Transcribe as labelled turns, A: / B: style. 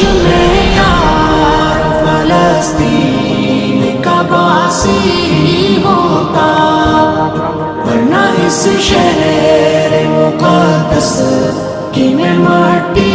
A: میں یار فلسطین کا باسی ہوتا، ورنہ اس شہر مقدس کی میں مٹی